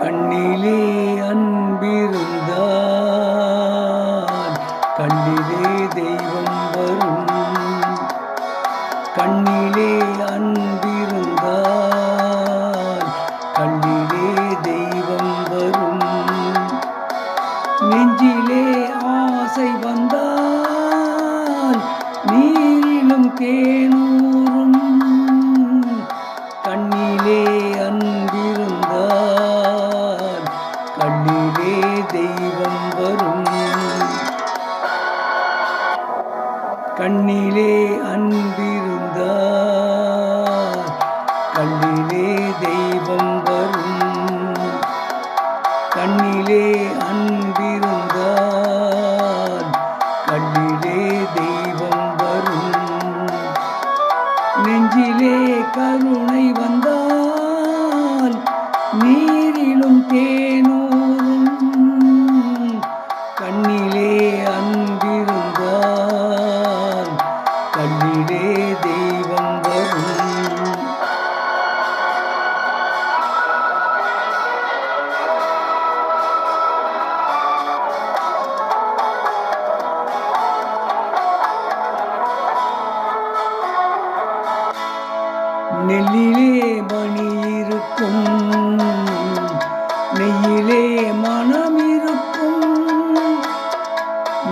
கண்ணிலே அன்பிருந்தால் கண்ணிலே தெய்வம் வரும். கண்ணிலே அன்பிருந்தால் கண்ணிலே தெய்வம் வரும். நெஞ்சிலே ஆசை வந்தால் நீரிலும் தேனூரும். கண்ணிலே அன்பிருந்தால் கண்ணிலே தெய்வம் வரும். கண்ணிலே அன்பிருந்தால் கண்ணிலே தெய்வம் வரும். கண்ணிலே அன்பிருந்தால் கண்ணிலே தெய்வம் வரும். நெஞ்சிலே கருணை வந்தால் நீரிலும் தேனூரும். கண்ணிலே அன்பிருந்தால் கண்ணிலே தெய்வம் வரும். நெல்லிலே மணி இருக்கும், நெய்யிலே மனம் இருக்கும்.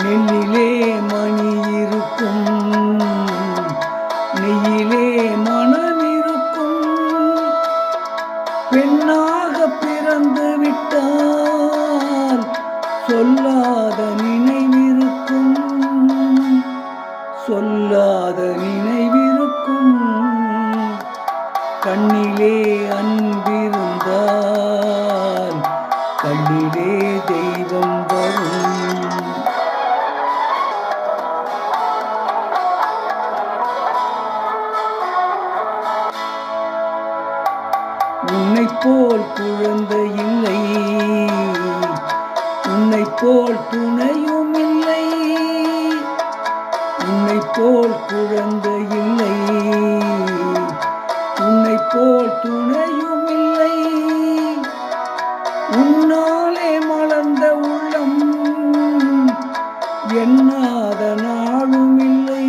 நெல்லிலே மணி இருக்கும், நெய்யிலே மனம் இருக்கும். பெண்ணாக பிறந்து விட்டால் சொல்லாத நினைவிருக்கும். சொல்லாத நினைவிருக்கும். கண்ணிலே அன்பிருந்தால் கண்ணிலே தெய்வம் வரும். உன்னைப் போல் குழந்தை இல்லை, உன்னைப் போல் துணையும் இல்லை. உன்னைப் போல் குழந்தை இல்லை, உன்னைப் போல் துணையும் இல்லை. உன்னாலே மலர்ந்த உள்ளம் எண்ணாத நாளும் இல்லை,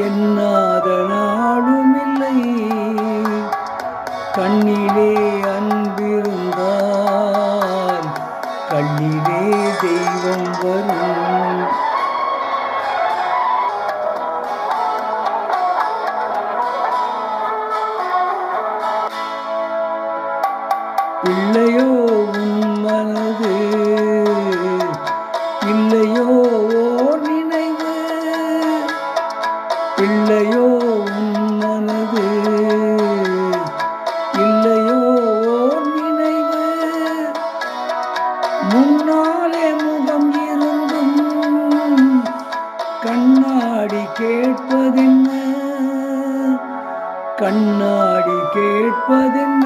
எண்ணாத நாளும் இல்லை. கண்ணிலே அன்பிருந்தால் கண்ணிலே தெய்வம் வரும். இல்லையோ உன் மனது, இல்லையோ ஓர் நினைவு. இல்லையோ உன் மனது, இல்லையோ ஓர் நினைவு. முன்னாலே முகம் இருந்தும் கண்ணாடி கேட்பதென்ன, கண்ணாடி கேட்பதென்ன.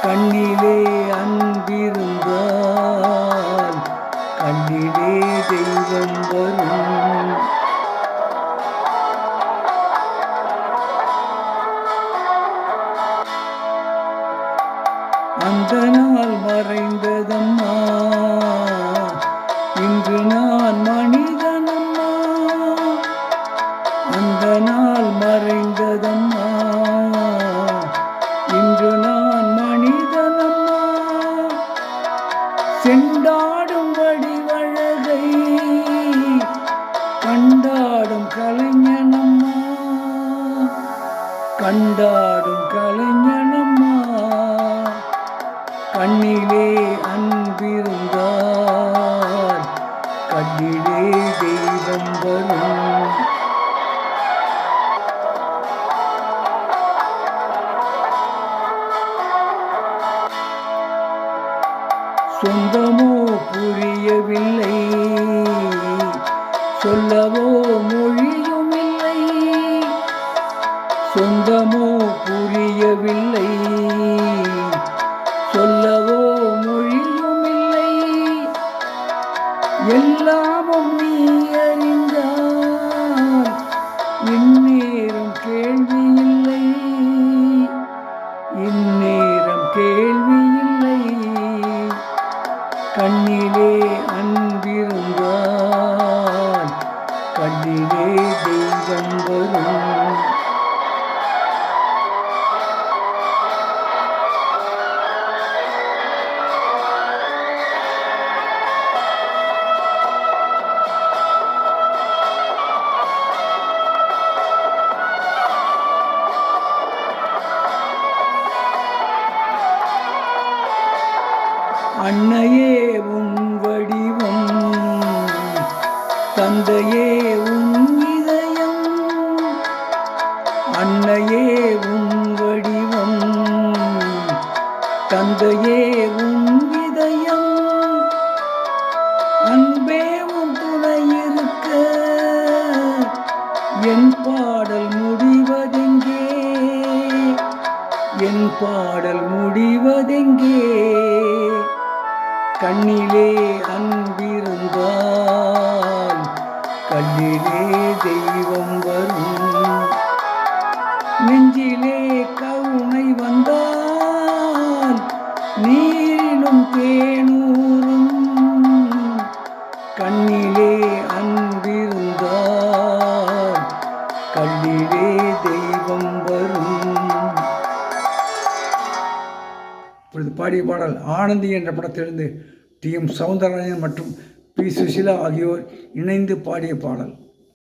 கண்ணிலே அன்பிருந்தால் கண்ணிலே தெய்வம் வரும். அந்த நாள் மறைந்ததம்மா, இன்று நான் மனிதனம்மா. அந்த நாள் மறைந்ததம்மா, இன்று நான் மனிதனம்மா. செண்டாடும் வடிவழகை கண்டாடும் கலைஞனம்மா, கண்டாடும் கலைஞனம்மா. கண்ணிலே அன்பிருந்தால் கண்ணிலே தெய்வம் வரும். சொந்தமோ புரியவில்லை, சொல்லவோ மொழியும் இல்லை. சொந்தமோ புரியவில்லை, சொல்லவோ மொழியும் இல்லை. எல்லாமும் நீ அறிந்தால் இந்நேரம் கேள்வி இல்லை, இந்நேரம் கல்லிலே தெய்வம் வரும். அன்னையே உன் வடிவம், தந்தையே உன் இதயம். அன்னையே உன் வடிவம், தந்தையே உன் இதயம். அன்பே உன் துணை இருக்க என் பாடல் முடிவதெங்கே? என் பாடல் முடிவதெங்கே? கண்ணிலே அன்பிருந்தால் கல்லிலே தெய்வம் வரும். நெஞ்சிலே கருணை வந்தால் நீரிலும் தேனூரும். கண்ணிலே அன்பிருந்தால் கல்லிலே தெய்வம் வரும். இப்பொழுது பாடிய பாடல் ஆனந்தி என்ற படத்திலிருந்து டி.எம். சௌந்தரராஜன் மற்றும் பி. சுசிலா ஆகியோர் இணைந்து பாடிய பாடல்.